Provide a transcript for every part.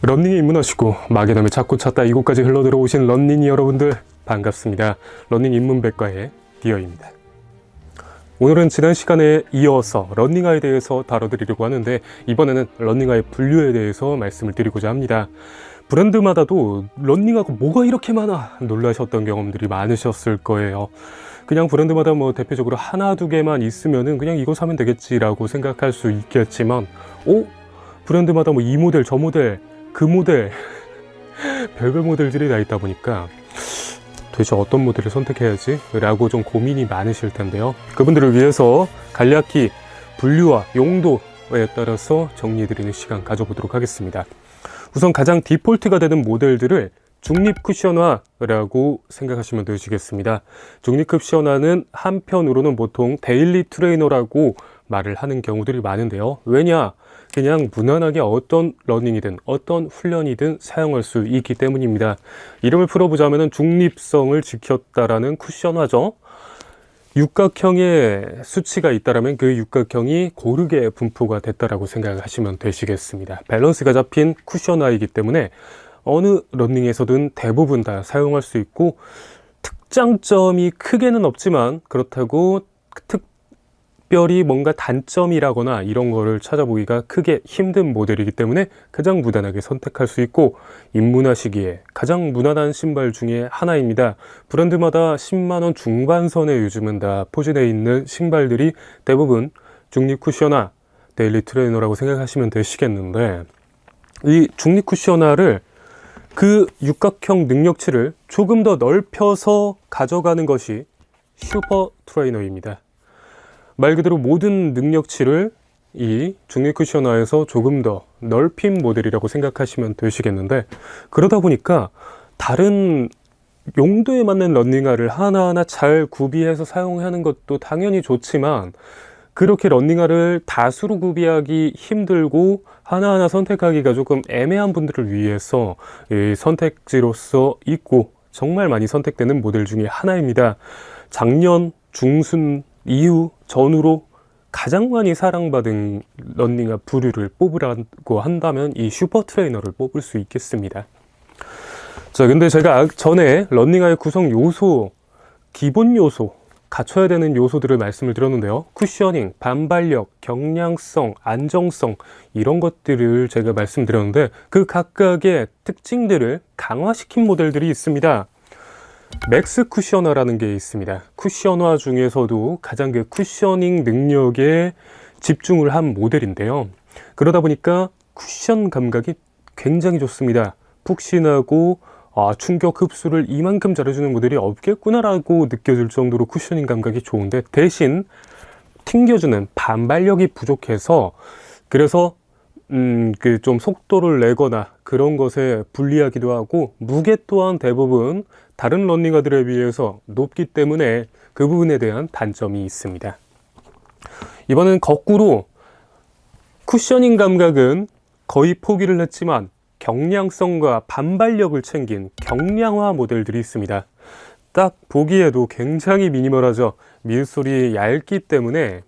런닝에 입문하시고 막연함을 찾고 찾다 이곳까지 흘러들어오신 런닝이 여러분들 반갑습니다. 런닝 입문백과의 디어입니다. 오늘은 지난 시간에 이어서 런닝화에 대해서 다뤄드리려고 하는데, 이번에는 런닝화의 분류에 대해서 말씀을 드리고자 합니다. 브랜드마다도 런닝화가 뭐가 이렇게 많아 놀라셨던 경험들이 많으셨을 거예요. 그냥 브랜드마다 대표적으로 하나 두 개만 있으면은 그냥 이거 사면 되겠지라고 생각할 수 있겠지만, 브랜드마다 이 모델 저 모델 그 모델 별별 모델들이 다 있다 보니까 도대체 어떤 모델을 선택해야지? 라고 좀 고민이 많으실 텐데요. 그분들을 위해서 간략히 분류와 용도에 따라서 정리해드리는 시간 가져보도록 하겠습니다. 우선 가장 디폴트가 되는 모델들을 중립 쿠션화라고 생각하시면 되시겠습니다. 중립 쿠션화는 한편으로는 보통 데일리 트레이너라고 말을 하는 경우들이 많은데요. 왜냐? 그냥 무난하게 어떤 러닝이든 어떤 훈련이든 사용할 수 있기 때문입니다. 이름을 풀어보자면 중립성을 지켰다라는 쿠션화죠. 육각형의 수치가 있다라면 그 육각형이 고르게 분포가 됐다라고 생각하시면 되시겠습니다. 밸런스가 잡힌 쿠션화이기 때문에 어느 러닝에서든 대부분 다 사용할 수 있고, 특장점이 크게는 없지만 그렇다고 특별히 뭔가 단점이라거나 이런 거를 찾아보기가 크게 힘든 모델이기 때문에 가장 무난하게 선택할 수 있고, 입문하시기에 가장 무난한 신발 중에 하나입니다. 브랜드마다 10만원 중반선에 요즘은 다 포진되어 있는 신발들이 대부분 중립 쿠션화, 데일리 트레이너라고 생각하시면 되시겠는데, 이 중립 쿠션화를 그 육각형 능력치를 조금 더 넓혀서 가져가는 것이 슈퍼 트레이너입니다. 말 그대로 모든 능력치를 이 중립 쿠션화에서 조금 더 넓힌 모델이라고 생각하시면 되시겠는데, 그러다 보니까 다른 용도에 맞는 런닝화를 하나하나 잘 구비해서 사용하는 것도 당연히 좋지만, 그렇게 런닝화를 다수로 구비하기 힘들고 하나하나 선택하기가 조금 애매한 분들을 위해서 이 선택지로서 있고 정말 많이 선택되는 모델 중에 하나입니다. 작년 중순 이후 전후로 가장 많이 사랑받은 런닝화 부류를 뽑으라고 한다면 이 슈퍼 트레이너를 뽑을 수 있겠습니다. 자, 근데 제가 전에 런닝화의 구성 요소, 기본 요소, 갖춰야 되는 요소들을 말씀을 드렸는데요. 쿠셔닝, 반발력, 경량성, 안정성, 이런 것들을 제가 말씀드렸는데, 그 각각의 특징들을 강화시킨 모델들이 있습니다. 맥스 쿠션화라는 게 있습니다. 쿠션화 중에서도 가장 그 쿠셔닝 능력에 집중을 한 모델인데요. 그러다 보니까 쿠션 감각이 굉장히 좋습니다. 푹신하고 충격 흡수를 이만큼 잘해주는 모델이 없겠구나라고 느껴질 정도로 쿠셔닝 감각이 좋은데, 대신 튕겨주는 반발력이 부족해서, 그래서 그 좀 속도를 내거나 그런 것에 불리하기도 하고, 무게 또한 대부분 다른 런닝화들에 비해서 높기 때문에 그 부분에 대한 단점이 있습니다. 이번엔 거꾸로 쿠셔닝 감각은 거의 포기를 했지만 경량성과 반발력을 챙긴 경량화 모델들이 있습니다. 딱 보기에도 굉장히 미니멀하죠. 밀솔이 얇기 때문에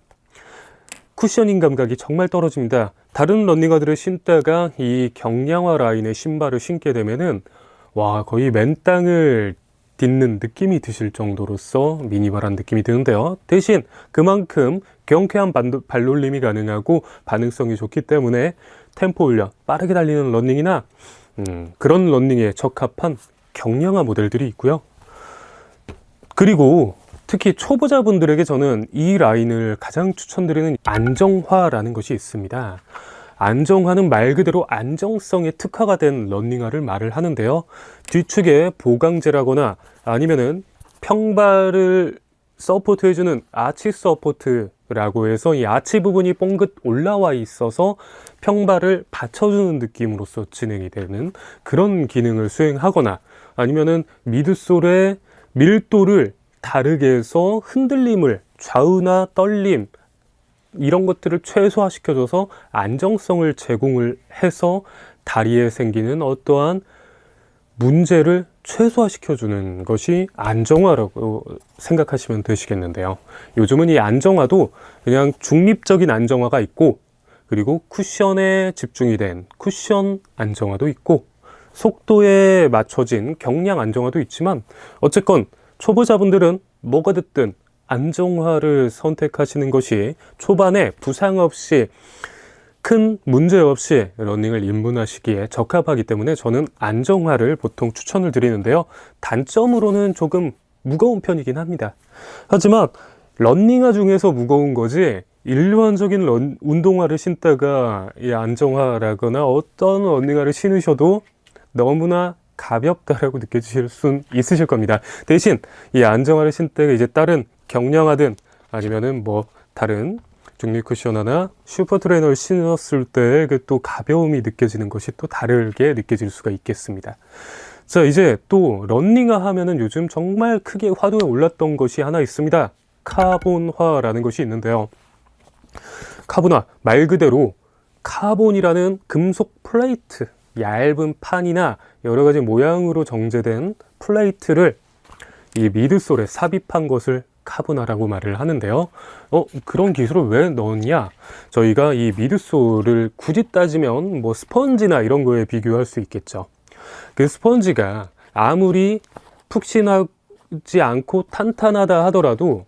쿠셔닝 감각이 정말 떨어집니다. 다른 런닝화들을 신다가 이 경량화 라인의 신발을 신게 되면은 거의 맨땅을 딛는 느낌이 드실 정도로서 미니멀한 느낌이 드는데요. 대신 그만큼 경쾌한 발놀림이 가능하고 반응성이 좋기 때문에 템포 훈련, 빠르게 달리는 러닝이나 그런 러닝에 적합한 경량화 모델들이 있고요. 그리고 특히 초보자분들에게 저는 이 라인을 가장 추천드리는 안정화라는 것이 있습니다. 안정화는 말 그대로 안정성에 특화가 된 러닝화를 말을 하는데요. 뒤축에 보강제라거나 아니면은 평발을 서포트해주는 아치 서포트라고 해서 이 아치 부분이 뽕긋 올라와 있어서 평발을 받쳐주는 느낌으로서 진행이 되는 그런 기능을 수행하거나, 아니면은 미드솔의 밀도를 다르게 해서 흔들림을, 좌우나 떨림, 이런 것들을 최소화시켜줘서 안정성을 제공을 해서 다리에 생기는 어떠한 문제를 최소화시켜주는 것이 안정화라고 생각하시면 되시겠는데요. 요즘은 이 안정화도 그냥 중립적인 안정화가 있고, 그리고 쿠션에 집중이 된 쿠션 안정화도 있고 속도에 맞춰진 경량 안정화도 있지만 어쨌건 초보자분들은 뭐가 됐든 안정화를 선택하시는 것이 초반에 부상 없이 큰 문제 없이 러닝을 입문하시기에 적합하기 때문에 저는 안정화를 보통 추천을 드리는데요. 단점으로는 조금 무거운 편이긴 합니다. 하지만 러닝화 중에서 무거운 거지 일반적인 운동화를 신다가 이 안정화라거나 어떤 러닝화를 신으셔도 너무나 가볍다라고 느껴지실 순 있으실 겁니다. 대신 이 안정화를 신다가 이제 다른 경량화든 아니면은 뭐 다른 중립 쿠션화나 슈퍼 트레이너를 신었을 때 그 또 가벼움이 느껴지는 것이 또 다르게 느껴질 수가 있겠습니다. 자, 이제 또 러닝화 하면은 요즘 정말 크게 화두에 올랐던 것이 하나 있습니다. 카본화라는 것이 있는데요. 카본화, 말 그대로 카본이라는 금속 플레이트, 얇은 판이나 여러 가지 모양으로 정제된 플레이트를 이 미드솔에 삽입한 것을 카본화라고 말을 하는데요. 그런 기술을 왜 넣었냐? 저희가 이 미드솔을 굳이 따지면 뭐 스펀지나 이런 거에 비교할 수 있겠죠. 그 스펀지가 아무리 푹신하지 않고 탄탄하다 하더라도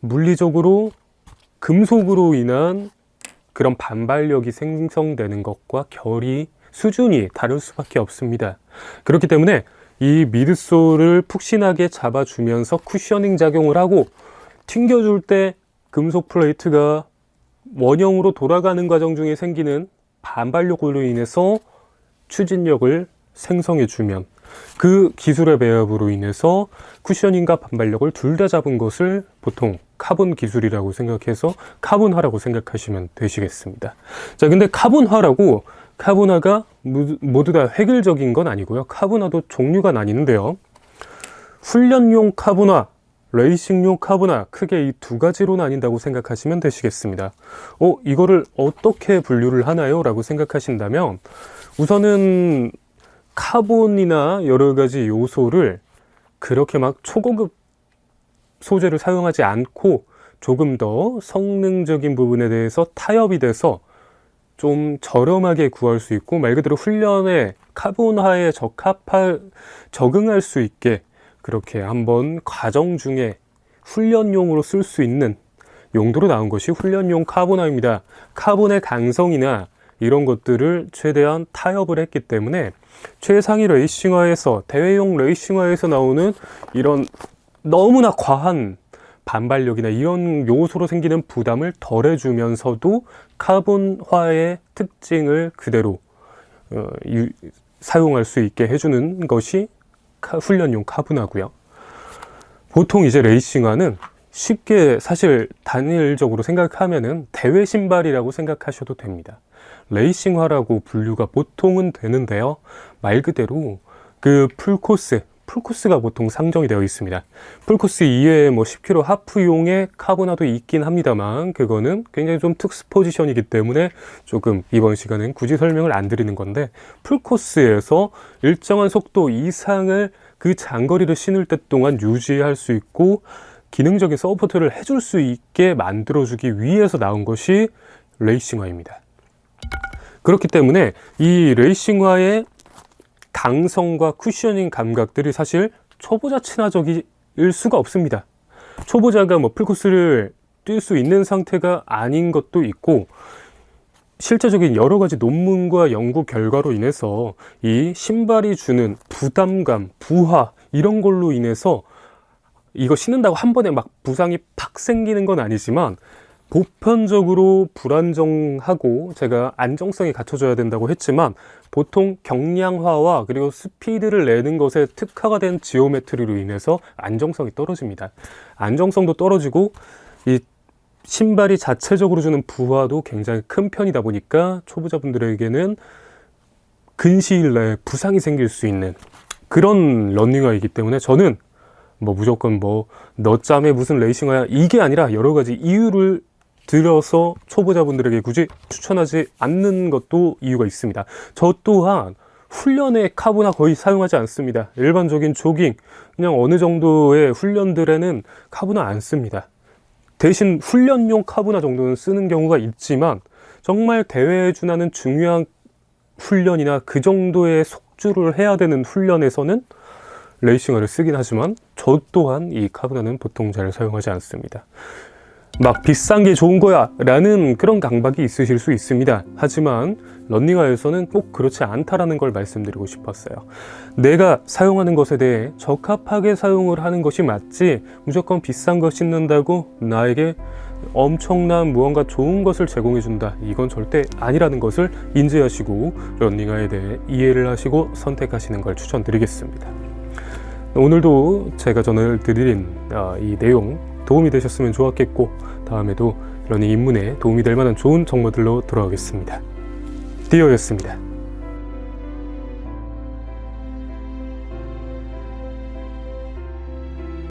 물리적으로 금속으로 인한 그런 반발력이 생성되는 것과 결이 수준이 다를 수밖에 없습니다. 그렇기 때문에 이 미드솔을 푹신하게 잡아주면서 쿠셔닝 작용을 하고 튕겨줄 때 금속 플레이트가 원형으로 돌아가는 과정 중에 생기는 반발력으로 인해서 추진력을 생성해주면 그 기술의 배합으로 인해서 쿠셔닝과 반발력을 둘 다 잡은 것을 보통 카본 기술이라고 생각해서 카본화라고 생각하시면 되시겠습니다. 자, 근데 카본화가 모두 다 획일적인 건 아니고요. 카본화도 종류가 나뉘는데요. 훈련용 카본화, 레이싱용 카본화, 크게 이 두 가지로 나뉜다고 생각하시면 되시겠습니다. 이거를 어떻게 분류를 하나요? 라고 생각하신다면 우선은 카본이나 여러 가지 요소를 그렇게 막 초고급 소재를 사용하지 않고 조금 더 성능적인 부분에 대해서 타협이 돼서 좀 저렴하게 구할 수 있고 말 그대로 훈련에 카본화에 적응할 수 있게 그렇게 한번 과정 중에 훈련용으로 쓸 수 있는 용도로 나온 것이 훈련용 카본화입니다. 카본의 강성이나 이런 것들을 최대한 타협을 했기 때문에 최상위 레이싱화에서 대회용 레이싱화에서 나오는 이런 너무나 과한 반발력이나 이런 요소로 생기는 부담을 덜해주면서도 카본화의 특징을 그대로 사용할 수 있게 해주는 것이 훈련용 카본화고요. 보통 이제 레이싱화는 쉽게 사실 단일적으로 생각하면은 대회 신발이라고 생각하셔도 됩니다. 레이싱화라고 분류가 보통은 되는데요. 말 그대로 그 풀코스가 보통 상정이 되어 있습니다. 풀코스 이외에 뭐 10km 하프용의 카본화도 있긴 합니다만 그거는 굉장히 좀 특수 포지션이기 때문에 조금 이번 시간은 굳이 설명을 안 드리는 건데 풀코스에서 일정한 속도 이상을 그 장거리를 신을 때 동안 유지할 수 있고 기능적인 서포트를 해줄 수 있게 만들어주기 위해서 나온 것이 레이싱화입니다. 그렇기 때문에 이 레이싱화의 강성과 쿠셔닝 감각들이 사실 초보자 친화적일 수가 없습니다. 초보자가 뭐 풀코스를 뛸 수 있는 상태가 아닌 것도 있고 실제적인 여러 가지 논문과 연구 결과로 인해서 이 신발이 주는 부담감, 부하 이런 걸로 인해서 이거 신는다고 한 번에 막 부상이 팍 생기는 건 아니지만 보편적으로 불안정하고 제가 안정성이 갖춰져야 된다고 했지만 보통 경량화와 그리고 스피드를 내는 것에 특화가 된 지오메트리로 인해서 안정성이 떨어집니다. 안정성도 떨어지고 이 신발이 자체적으로 주는 부하도 굉장히 큰 편이다 보니까 초보자분들에게는 근시일 내에 부상이 생길 수 있는 그런 러닝화이기 때문에 저는 뭐 무조건 뭐 너 짬에 무슨 레이싱화야 이게 아니라 여러 가지 이유를 들어서 초보자분들에게 굳이 추천하지 않는 것도 이유가 있습니다. 저 또한 훈련에 카본화 거의 사용하지 않습니다. 일반적인 조깅, 그냥 어느 정도의 훈련들에는 카본화 안 씁니다. 대신 훈련용 카본화 정도는 쓰는 경우가 있지만 정말 대회에 준하는 중요한 훈련이나 그 정도의 속주를 해야 되는 훈련에서는 레이싱화를 쓰긴 하지만 저 또한 이 카브나는 보통 잘 사용하지 않습니다. 막 비싼 게 좋은 거야 라는 그런 강박이 있으실 수 있습니다. 하지만 러닝화에서는 꼭 그렇지 않다라는 걸 말씀드리고 싶었어요. 내가 사용하는 것에 대해 적합하게 사용을 하는 것이 맞지, 무조건 비싼 거 신는다고 나에게 엄청난 무언가 좋은 것을 제공해 준다, 이건 절대 아니라는 것을 인지하시고 러닝화에 대해 이해를 하시고 선택하시는 걸 추천드리겠습니다. 오늘도 제가 전해드린 이 내용 도움이 되셨으면 좋았겠고, 다음에도 러닝 입문에 도움이 될 만한 좋은 정보들로 돌아오겠습니다. 디어였습니다.